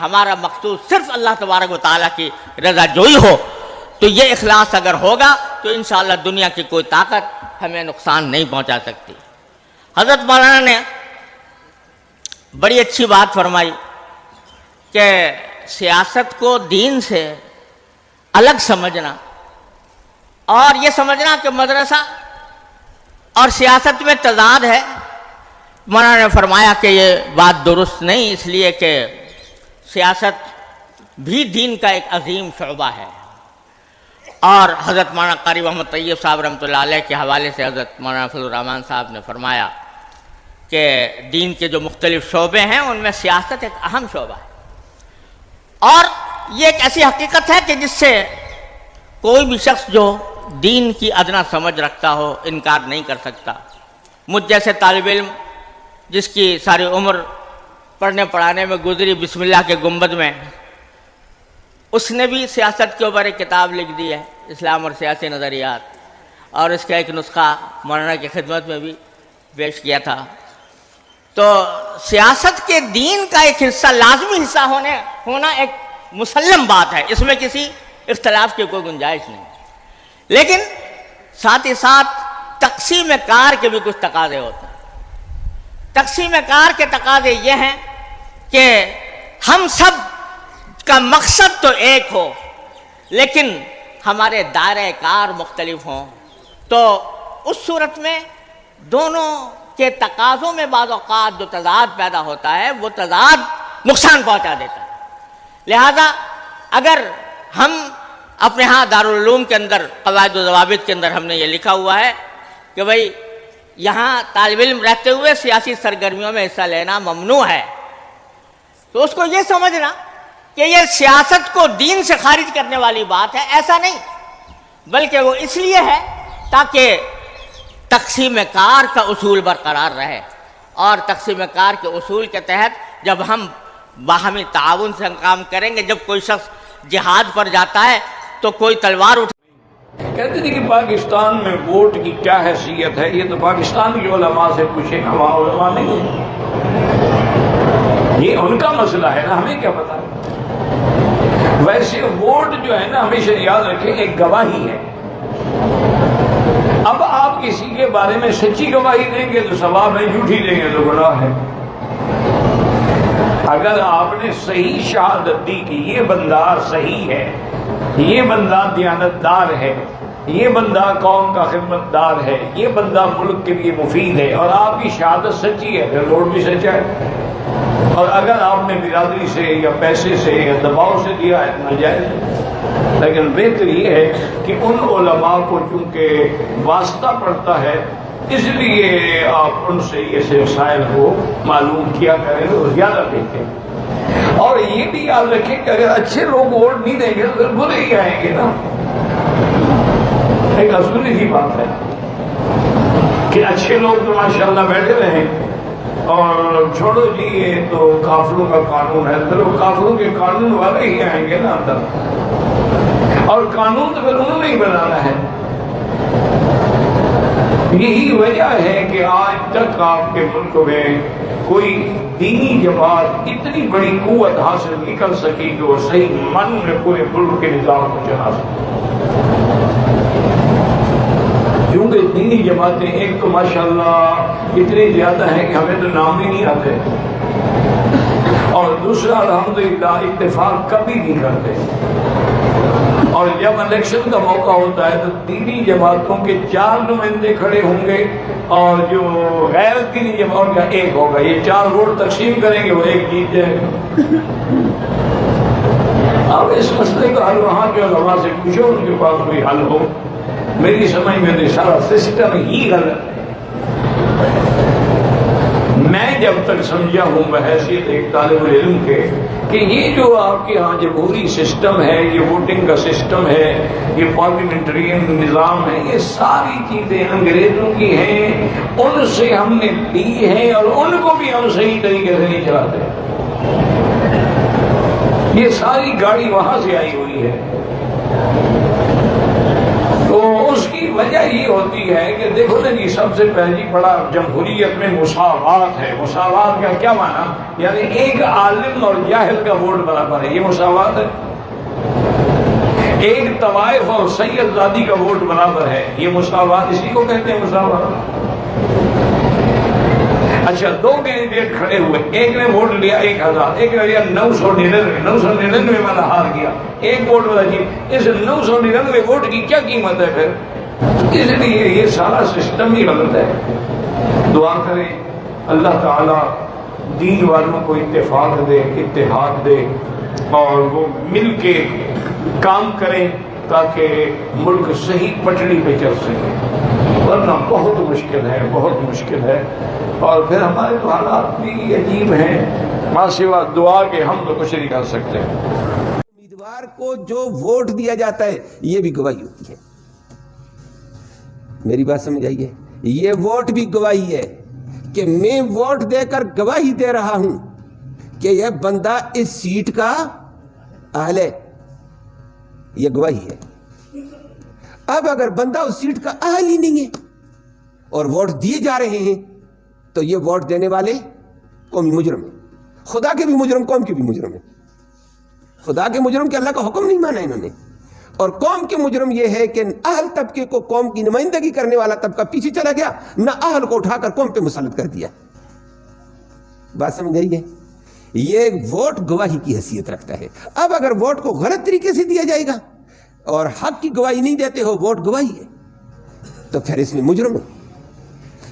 ہمارا مقصود صرف اللہ تبارک و تعالیٰ کی رضا جوئی ہو، تو یہ اخلاص اگر ہوگا تو انشاءاللہ دنیا کی کوئی طاقت ہمیں نقصان نہیں پہنچا سکتی۔ حضرت مولانا نے بڑی اچھی بات فرمائی کہ سیاست کو دین سے الگ سمجھنا اور یہ سمجھنا کہ مدرسہ اور سیاست میں تضاد ہے، مولانا نے فرمایا کہ یہ بات درست نہیں، اس لیے کہ سیاست بھی دین کا ایک عظیم شعبہ ہے۔ اور حضرت مولانا قاری محمد طیب صاحب رحمۃ اللہ علیہ کے حوالے سے حضرت مولانا فضل الرحمان صاحب نے فرمایا کہ دین کے جو مختلف شعبے ہیں ان میں سیاست ایک اہم شعبہ ہے، اور یہ ایک ایسی حقیقت ہے کہ جس سے کوئی بھی شخص جو دین کی ادنا سمجھ رکھتا ہو انکار نہیں کر سکتا۔ مجھ جیسے طالب علم جس کی ساری عمر پڑھنے پڑھانے میں گزری بسم اللہ کے گنبد میں، اس نے بھی سیاست کے اوپر ایک کتاب لکھ دی ہے، اسلام اور سیاسی نظریات، اور اس کا ایک نسخہ مولانا کی خدمت میں بھی پیش کیا تھا۔ تو سیاست کے دین کا ایک حصہ، لازمی حصہ ہونا ایک مسلم بات ہے، اس میں کسی اختلاف کی کوئی گنجائش نہیں، لیکن ساتھ ہی ساتھ تقسیم کار کے بھی کچھ تقاضے ہوتے ہیں۔ تقسیم کار کے تقاضے یہ ہیں کہ ہم سب کا مقصد تو ایک ہو لیکن ہمارے دائرہ کار مختلف ہوں، تو اس صورت میں دونوں کے تقاضوں میں بعض اوقات جو تضاد پیدا ہوتا ہے وہ تضاد نقصان پہنچا دیتا ہے۔ لہذا اگر ہم اپنے ہاں دارالعلوم کے اندر قواعد و ضوابط کے اندر ہم نے یہ لکھا ہوا ہے کہ بھئی یہاں طالب علم رہتے ہوئے سیاسی سرگرمیوں میں حصہ لینا ممنوع ہے، تو اس کو یہ سمجھنا کہ یہ سیاست کو دین سے خارج کرنے والی بات ہے، ایسا نہیں، بلکہ وہ اس لیے ہے تاکہ تقسیم کار کا اصول برقرار رہے، اور تقسیم کار کے اصول کے تحت جب ہم باہمی تعاون سے کام کریں گے، جب کوئی شخص جہاد پر جاتا ہے تو کوئی تلوار کہتے تھے کہ پاکستان میں ووٹ کی کیا حیثیت ہے، یہ تو پاکستان کے علماء سے پوچھیں گا، وہاں علماء نہیں ہیں، یہ ان کا مسئلہ ہے نا، ہمیں کیا پتا۔ ویسے ووٹ جو ہے نا، ہمیشہ یاد رکھیں ایک گواہی ہے۔ اب آپ کسی کے بارے میں سچی گواہی دیں گے تو ثواب ہے، جھوٹی دیں گے تو گناہ ہے۔ اگر آپ نے صحیح شہادت دی کہ یہ بندہ صحیح ہے، یہ بندہ دیانتدار ہے، یہ بندہ قوم کا خدمت دار ہے، یہ بندہ ملک کے لیے مفید ہے، اور آپ کی شہادت سچی ہے، پھر ووٹ بھی سچا ہے۔ اور اگر آپ نے برادری سے یا پیسے سے یا دباؤ سے دیا ہے ناجائز ہے۔ لیکن بہتر یہ ہے کہ ان علماء کو چونکہ واسطہ پڑتا ہے، اس لیے آپ ان سے یہ مسائل کو معلوم کیا کریں تو زیادہ بہتر۔ اور یہ بھی یاد رکھیں کہ اگر اچھے لوگ ووٹ نہیں دیں گے تو پھر برے ہی آئیں گے نا۔ ایک اصولی سی بات ہے کہ اچھے لوگ تو ماشاءاللہ بیٹھے رہیں، اور چھوڑو جی یہ تو کافروں کا قانون ہے، تو کافروں کے قانون والے ہی آئیں گے نا اندر، اور قانون تو پھر انہوں نے ہی بنانا ہے۔ یہی وجہ ہے کہ آج تک آپ کے ملک میں کوئی دینی جماعت اتنی بڑی قوت حاصل نہیں کر سکی کہ وہ صحیح من میں پورے ملک کے نظام کو چلا سکے، کیونکہ دینی جماعتیں ایک تو ماشاءاللہ اتنی زیادہ ہیں کہ ہمیں تو نام ہی نہیں آتے، اور دوسرا الحمدللہ اتفاق کبھی نہیں کرتے، اور جب الیکشن کا موقع ہوتا ہے تو دینی جماعتوں کے 4 نمائندے کھڑے ہوں گے، اور جو غیر دینی جماعت کا ایک ہوگا، یہ 4 ووٹ تقسیم کریں گے، وہ ایک جیت جائے گا۔ اب اس مسئلے کا حل وہاں کے علماء سے پوچھو، ان کے پاس کوئی حل ہو۔ میری سمجھ میں تو سارا سسٹم ہی غلط ہے۔ میں جب تک سمجھا ہوں بحیثیت ایک طالب علم کے کہ یہ جو آپ کے ہاں جمہوری سسٹم ہے، یہ ووٹنگ کا سسٹم ہے، یہ پارلیمنٹرین نظام ہے، یہ ساری چیزیں انگریزوں کی ہیں، ان سے ہم نے لی ہیں، اور ان کو بھی ہم صحیح طریقے سے نہیں چلاتے۔ یہ ساری گاڑی وہاں سے آئی ہوئی ہے، تو تو اس کی وجہ یہ ہوتی ہے کہ دیکھو نا جی، سب سے پہلی بڑا جمہوریت میں مساوات ہے. مساوات کا کیا معنی؟ یعنی ایک عالم اور جاہل کا ووٹ برابر ہے، یہ مساوات ہے. ایک طوائف اور سید زادی کا ووٹ برابر ہے، یہ مساوات، اسی کو کہتے ہیں مساوات. اچھا، دو کینڈیڈیٹ کھڑے ہوئے، ایک نے ووٹ لیا 1000، ایک نے لیا 999 والا ہار گیا، ایک ووٹ والا جی. اس 999 ووٹ کی کیا قیمت ہے پھر؟ اس لیے یہ سارا سسٹم ہی غلط ہے. دعا کریں اللہ تعالیٰ دین والوں کو اتفاق دے، اتحاد دے، اور وہ مل کے کام کریں تاکہ ملک صحیح پٹڑی پہ چل سکے، ورنہ بہت مشکل ہے، بہت مشکل ہے. اور پھر ہمارے تو حالات بھی عجیب ہیں، ماں سوا دعا کے ہم تو کچھ نہیں کر سکتے. امیدوار کو جو ووٹ دیا جاتا ہے یہ بھی گواہی ہوتی ہے. میری بات سمجھ آئیے، یہ ووٹ بھی گواہی ہے کہ میں ووٹ دے کر گواہی دے رہا ہوں کہ یہ بندہ اس سیٹ کا اہل ہے، یہ گواہی ہے. اب اگر بندہ اس سیٹ کا اہل ہی نہیں ہے اور ووٹ دیے جا رہے ہیں تو یہ ووٹ دینے والے قومی مجرم ہیں. خدا کے بھی مجرم، قوم کے بھی مجرم ہیں. خدا کے مجرم کہ اللہ کا حکم نہیں مانا انہوں نے، اور قوم کے مجرم یہ ہے کہ اہل طبقے کو، قوم کی نمائندگی کرنے والا طبقہ پیچھے چلا گیا، نہ اہل کو اٹھا کر قوم پہ مسلط کر دیا. بات سمجھ آئیے؟ یہ ووٹ گواہی کی حیثیت رکھتا ہے. اب اگر ووٹ کو غلط طریقے سے دیا جائے گا اور حق کی گواہی نہیں دیتے ہو، ووٹ گواہی ہے، تو پھر اس میں مجرم ہے.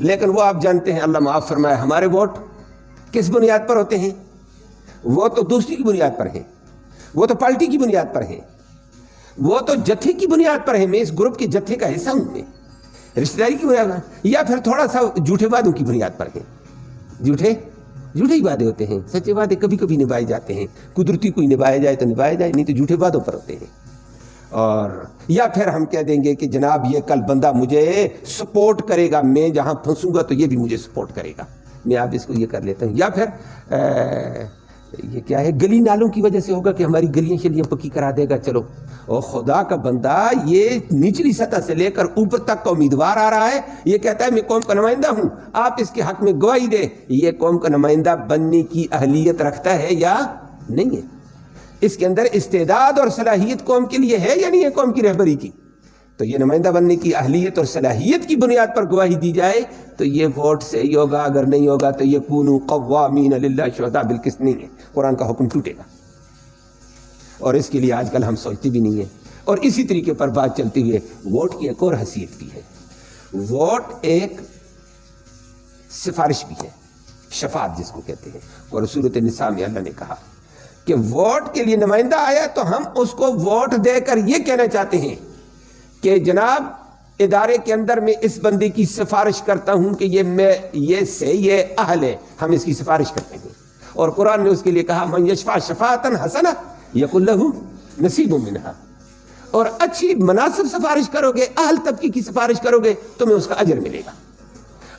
لیکن وہ آپ جانتے ہیں، اللہ معاف فرمائے، ہمارے ووٹ کس بنیاد پر ہوتے ہیں؟ وہ تو دوسری کی بنیاد پر ہیں، وہ تو پارٹی کی بنیاد پر ہیں، وہ تو جتھے کی بنیاد پر ہیں. میں اس گروپ کے جتھے کا حصہ ہوں، میں رشتہ داری کی بنیاد پر، یا پھر تھوڑا سا جھوٹے وعدوں کی بنیاد پر ہیں. جھوٹے ہی وعدے ہوتے ہیں، سچے وعدے کبھی کبھی نبھائے جاتے ہیں. قدرتی کوئی نبھایا جائے تو نبھایا جائے، نہیں تو جھوٹے وعدوں پر ہوتے ہیں. اور یا پھر ہم کہہ دیں گے کہ جناب یہ کل بندہ مجھے سپورٹ کرے گا، میں جہاں پھنسوں گا تو یہ بھی مجھے سپورٹ کرے گا، میں آپ اس کو یہ کر لیتا ہوں. یا پھر یہ کیا ہے، گلی نالوں کی وجہ سے ہوگا کہ ہماری گلیاں شلیاں پکی کرا دے گا. چلو، اور خدا کا بندہ یہ نچلی سطح سے لے کر اوپر تک کا امیدوار آ رہا ہے، یہ کہتا ہے میں قوم کا نمائندہ ہوں، آپ اس کے حق میں گواہی دے. یہ قوم کا نمائندہ بننے کی اہلیت رکھتا ہے یا نہیں ہے؟ اس کے اندر استعداد اور صلاحیت قوم کے لیے ہے یا نہیں ہے قوم کی رہبری کی؟ تو یہ نمائندہ بننے کی اہلیت اور صلاحیت کی بنیاد پر گواہی دی جائے تو یہ ووٹ سے ہی ہوگا. اگر نہیں ہوگا تو یہ کونوا قوامین للہ شہداء بالقسط نہیں ہے، قرآن کا حکم ٹوٹے گا. اور اس کے لیے آج کل ہم سوچتے بھی نہیں ہیں. اور اسی طریقے پر بات چلتی ہوئے ووٹ کی ایک اور حیثیت بھی ہے. ووٹ ایک سفارش بھی ہے، شفاعت جس کو کہتے ہیں. اور سورۃ النساء میں اللہ نے کہا کہ ووٹ کے لیے نمائندہ آیا تو ہم اس کو ووٹ دے کر یہ کہنا چاہتے ہیں کہ جناب ادارے کے اندر میں اس بندے کی سفارش کرتا ہوں کہ یہ اہل ہے، ہم اس کی سفارش کرتے ہیں. اور قرآن نے اس کے لیے کہا من یشفع شفاعۃ حسنہ یکن لہ نصیب منہا. اور اچھی مناسب سفارش کرو گے، اہل طبقے کی سفارش کرو گے، تمہیں اس کا اجر ملے گا.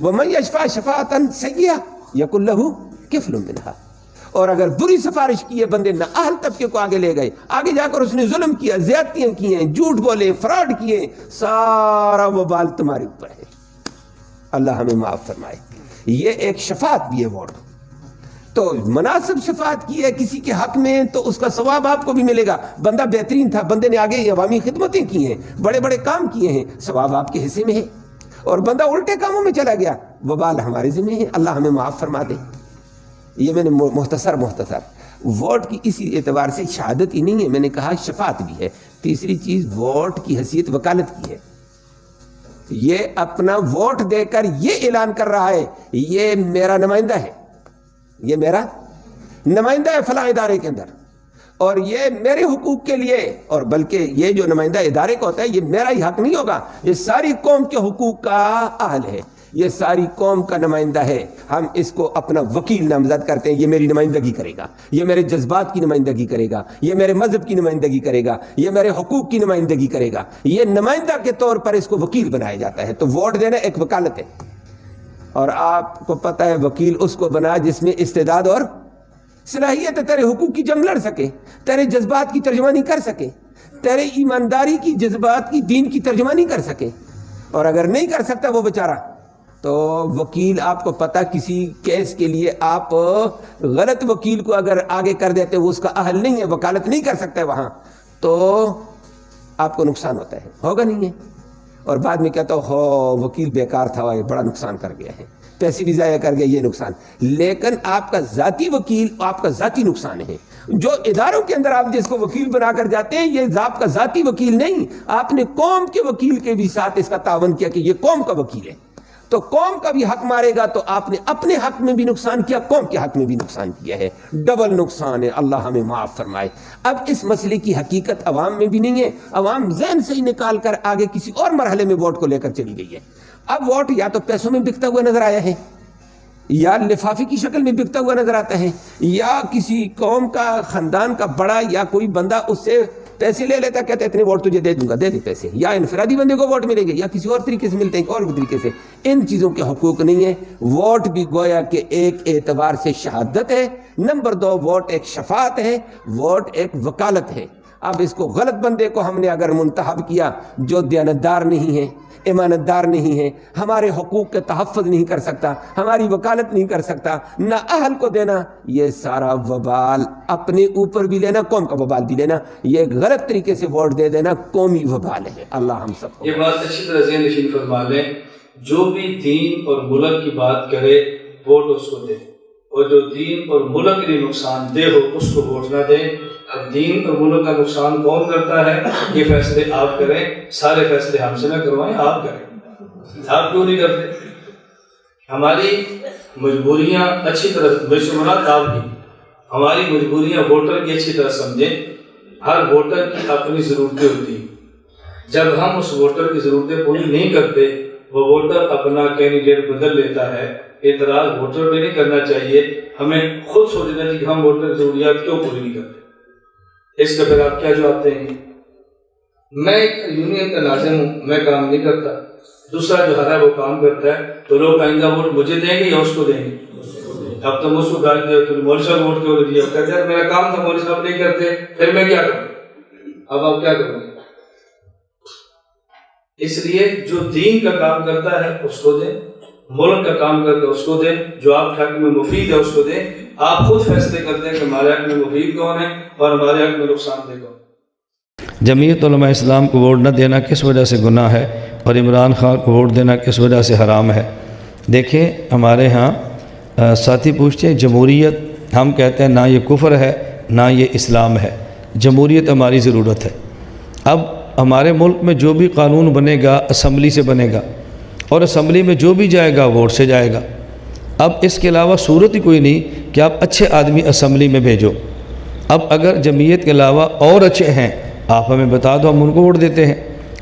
ومن یشفع شفاعۃ سیئہ یکن لہ کفل منہا. اور اگر بری سفارش کی ہے بندے، نہ اہل طبقے کو آگے لے گئے، آگے جا کر اس نے ظلم کیا، زیادتیاں کی ہیں، جھوٹ بولے، فراڈ کیے، سارا وبال تمہارے اوپر ہے. اللہ ہمیں معاف فرمائے. یہ ایک شفاعت بھی ہے ووٹ. تو مناسب شفاعت کی ہے کسی کے حق میں تو اس کا ثواب آپ کو بھی ملے گا. بندہ بہترین تھا، بندے نے آگے عوامی خدمتیں کی ہیں، بڑے بڑے کام کیے ہیں، ثواب آپ کے حصے میں ہے. اور بندہ الٹے کاموں میں چلا گیا، وبال ہمارے ذمہ ہے. اللہ ہمیں معاف فرما دے. یہ میں نے مختصر ووٹ کی اسی اعتبار سے شہادت ہی نہیں ہے، میں نے کہا شفاعت بھی ہے. تیسری چیز ووٹ کی حیثیت وکالت کی ہے. یہ اپنا ووٹ دے کر یہ اعلان کر رہا ہے یہ میرا نمائندہ ہے، یہ میرا نمائندہ ہے فلاں ادارے کے اندر، اور یہ میرے حقوق کے لیے، اور بلکہ یہ جو نمائندہ ادارے کا ہوتا ہے یہ میرا ہی حق نہیں ہوگا، یہ ساری قوم کے حقوق کا اہل ہے، یہ ساری قوم کا نمائندہ ہے. ہم اس کو اپنا وکیل نامزد کرتے ہیں، یہ میری نمائندگی کرے گا، یہ میرے جذبات کی نمائندگی کرے گا، یہ میرے مذہب کی نمائندگی کرے گا، یہ میرے حقوق کی نمائندگی کرے گا. یہ نمائندہ کے طور پر اس کو وکیل بنایا جاتا ہے. تو ووٹ دینا ایک وکالت ہے. اور آپ کو پتہ ہے وکیل اس کو بنا جس میں استعداد اور صلاحیت ہے تیرے حقوق کی جنگ لڑ سکے, تیرے جذبات کی ترجمانی کر سکے, تیرے ایمانداری کی جذبات کی دین کی ترجمانی کر سکے. اور اگر نہیں کر سکتا وہ بیچارہ, تو وکیل آپ کو پتہ کسی کیس کے لیے آپ غلط وکیل کو اگر آگے کر دیتے, وہ اس کا اہل نہیں ہے, وکالت نہیں کر سکتا ہے وہاں, تو آپ کو نقصان ہوتا ہے, ہوگا نہیں ہے. اور بعد میں کہتا ہو وکیل بیکار تھا, یہ بڑا نقصان کر گیا ہے, پیسے بھی ضائع کر گیا, یہ نقصان. لیکن آپ کا ذاتی وکیل آپ کا ذاتی نقصان ہے. جو اداروں کے اندر آپ جس کو وکیل بنا کر جاتے ہیں, یہ آپ کا ذاتی وکیل نہیں, آپ نے قوم کے وکیل کے بھی ساتھ اس کا تعاون کیا کہ یہ قوم کا وکیل ہے. تو قوم کا بھی حق مارے گا تو آپ نے اپنے حق میں بھی نقصان کیا, قوم کے حق میں بھی نقصان کیا ہے, ڈبل نقصان ہے. اللہ ہمیں معاف فرمائے. اب اس مسئلے کی حقیقت عوام میں بھی نہیں ہے, عوام ذہن سے ہی نکال کر آگے کسی اور مرحلے میں ووٹ کو لے کر چلی گئی ہے. اب ووٹ یا تو پیسوں میں بکتا ہوا نظر آیا ہے, یا لفافے کی شکل میں بکتا ہوا نظر آتا ہے, یا کسی قوم کا خاندان کا بڑا یا کوئی بندہ اس سے پیسے لے لیتا, کہتے اتنے ووٹ تجھے دے دوں گا, دے دے پیسے, یا انفرادی بندے کو ووٹ ملیں گے, یا کسی اور طریقے سے ملتے ہیں, اور بھی طریقے سے. ان چیزوں کے حقوق نہیں ہے. ووٹ بھی گویا کہ ایک اعتبار سے شہادت ہے. نمبر 2, ووٹ ایک شفاعت ہے, ووٹ ایک وکالت ہے. اب اس کو غلط بندے کو ہم نے اگر منتخب کیا جو دیانتدار نہیں ہے, امانت دار نہیں ہے, ہمارے حقوق کے تحفظ نہیں کر سکتا, ہماری وکالت نہیں کر سکتا, نہ اہل کو دینا, یہ سارا وبال اپنے اوپر بھی لینا, قوم کا وبال بھی لینا, یہ غلط طریقے سے ووٹ دے دینا قومی وبال ہے. اللہ ہم سب کو یہ بات اچھی طرح ذہن نشین فرما لیں. جو بھی دین اور ملک کی بات کرے ووٹ اس کو دے, اور جو دین اور ملک کے لیے نقصان دہ ہو اس کو ووٹ نہ دیں. اب دین اور ملک کا نقصان کون کرتا ہے, یہ فیصلے آپ کریں, سارے فیصلے ہم سے نہ کروائیں, آپ کریں. آپ کیوں نہیں کرتے؟ ہماری مجبوریاں اچھی طرح بشمولات آپ کی, ہماری مجبوریاں ووٹر کی اچھی طرح سمجھیں. ہر ووٹر کی اپنی ضرورتیں ہوتی ہیں. جب ہم اس ووٹر کی ضرورتیں پوری نہیں کرتے, وہ ووٹر اپنا کینڈیڈیٹ بدل لیتا ہے. اعتراض ووٹر پہ نہیں کرنا چاہیے, ہمیں خود سوچنا چاہیے کہ ہم ووٹر کی ضروریات کیوں پوری نہیں کرتے. اس کا پھر آپ کیا جواب دیں گے؟ میں ایک یونین کا ناظم ہوں, میں کام نہیں کرتا, دوسرا جو ہے وہ کام کرتا ہے, تو لوگ آئندہ ووٹ مجھے دیں گے یا اس کو دیں گے؟ اب تم اس کو گاڑی دے, تو مولوی صاحب ووٹ کیوں دیا؟ کہتے ہیں میرا کام تھا, مولوی صاحب نہیں کرتے, پھر میں کیا کروں؟ اب آپ کیا کریں گے؟ اس لیے جو دین کا کام کرتا ہے اس کو دیں, ملک کا کام کرتا ہے اس کو دیں, جو آپ کے حق میں مفید ہے اس کو دیں. آپ خود فیصلے کرتے ہیں کہ ہمارے حق میں مفید کون ہے اور ہمارے حق میں نقصان دہ کون. جمعیت علماء اسلام کو ووٹ نہ دینا کس وجہ سے گناہ ہے, اور عمران خان کو ووٹ دینا کس وجہ سے حرام ہے؟ دیکھیں, ہمارے ہاں ساتھی پوچھتے ہیں جمہوریت, ہم کہتے ہیں نہ یہ کفر ہے نہ یہ اسلام ہے, جمہوریت ہماری ضرورت ہے. اب ہمارے ملک میں جو بھی قانون بنے گا اسمبلی سے بنے گا, اور اسمبلی میں جو بھی جائے گا ووٹ سے جائے گا. اب اس کے علاوہ صورت ہی کوئی نہیں کہ آپ اچھے آدمی اسمبلی میں بھیجو. اب اگر جمعیت کے علاوہ اور اچھے ہیں آپ ہمیں بتا دو, ہم ان کو ووٹ دیتے ہیں,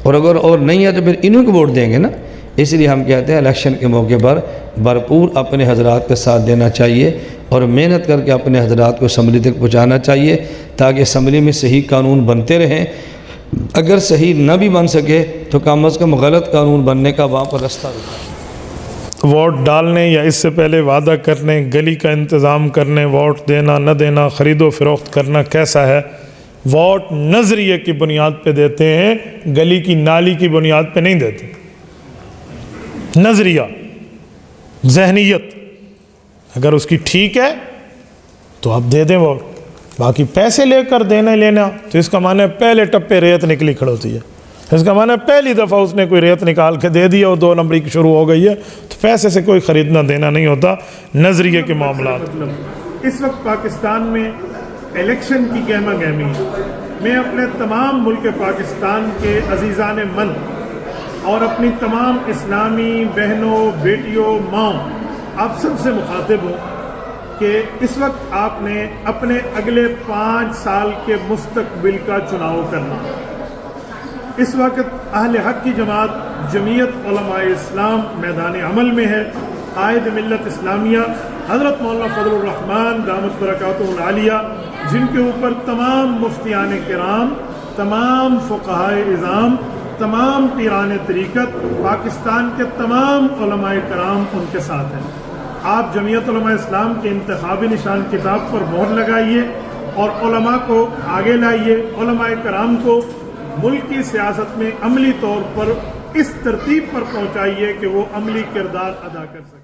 اور اگر اور نہیں ہے تو پھر انہوں کو ووٹ دیں گے نا. اس لیے ہم کہتے ہیں الیکشن کے موقع پر بھرپور اپنے حضرات کا ساتھ دینا چاہیے, اور محنت کر کے اپنے حضرات کو اسمبلی تک پہنچانا چاہیے, تاکہ اسمبلی میں صحیح قانون بنتے رہیں. اگر صحیح نہ بھی بن سکے تو کم از کم غلط قانون بننے کا وہاں پر رستہ رکھا. ووٹ ڈالنے یا اس سے پہلے وعدہ کرنے, گلی کا انتظام کرنے, ووٹ دینا نہ دینا, خرید و فروخت کرنا کیسا ہے؟ ووٹ نظریے کی بنیاد پہ دیتے ہیں, گلی کی نالی کی بنیاد پہ نہیں دیتے. نظریہ, ذہنیت اگر اس کی ٹھیک ہے تو آپ دے دیں ووٹ. باقی پیسے لے کر دینا لینا تو اس کا معنی پہلے ٹپے ریت نکلی کھڑوتی ہے. اس کا معنی پہلی دفعہ اس نے کوئی ریت نکال کے دے دیا اور 2 نمبری کی شروع ہو گئی ہے, تو پیسے سے کوئی خریدنا دینا نہیں ہوتا. نظریے کے معاملات. اس وقت پاکستان میں الیکشن کی گہما گہمی ہے. میں اپنے تمام ملک پاکستان کے عزیزان من اور اپنی تمام اسلامی بہنوں, بیٹیوں, ماؤں, آپ سب سے مخاطب ہوں کہ اس وقت آپ نے اپنے اگلے 5 سال کے مستقبل کا چناؤ کرنا. اس وقت اہل حق کی جماعت جمعیت علماء اسلام میدان عمل میں ہے. قائد ملت اسلامیہ حضرت مولانا فضل الرحمان دامت برکاتہ العالیہ, جن کے اوپر تمام مفتیان کرام, تمام فقہائے اعظام, تمام پیران طریقت, پاکستان کے تمام علماء کرام ان کے ساتھ ہیں. آپ جمعیت علماء اسلام کے انتخابی نشان کتاب پر مہر لگائیے اور علماء کو آگے لائیے، علماء کرام کو ملک کی سیاست میں عملی طور پر اس ترتیب پر پہنچائیے کہ وہ عملی کردار ادا کر سکیں۔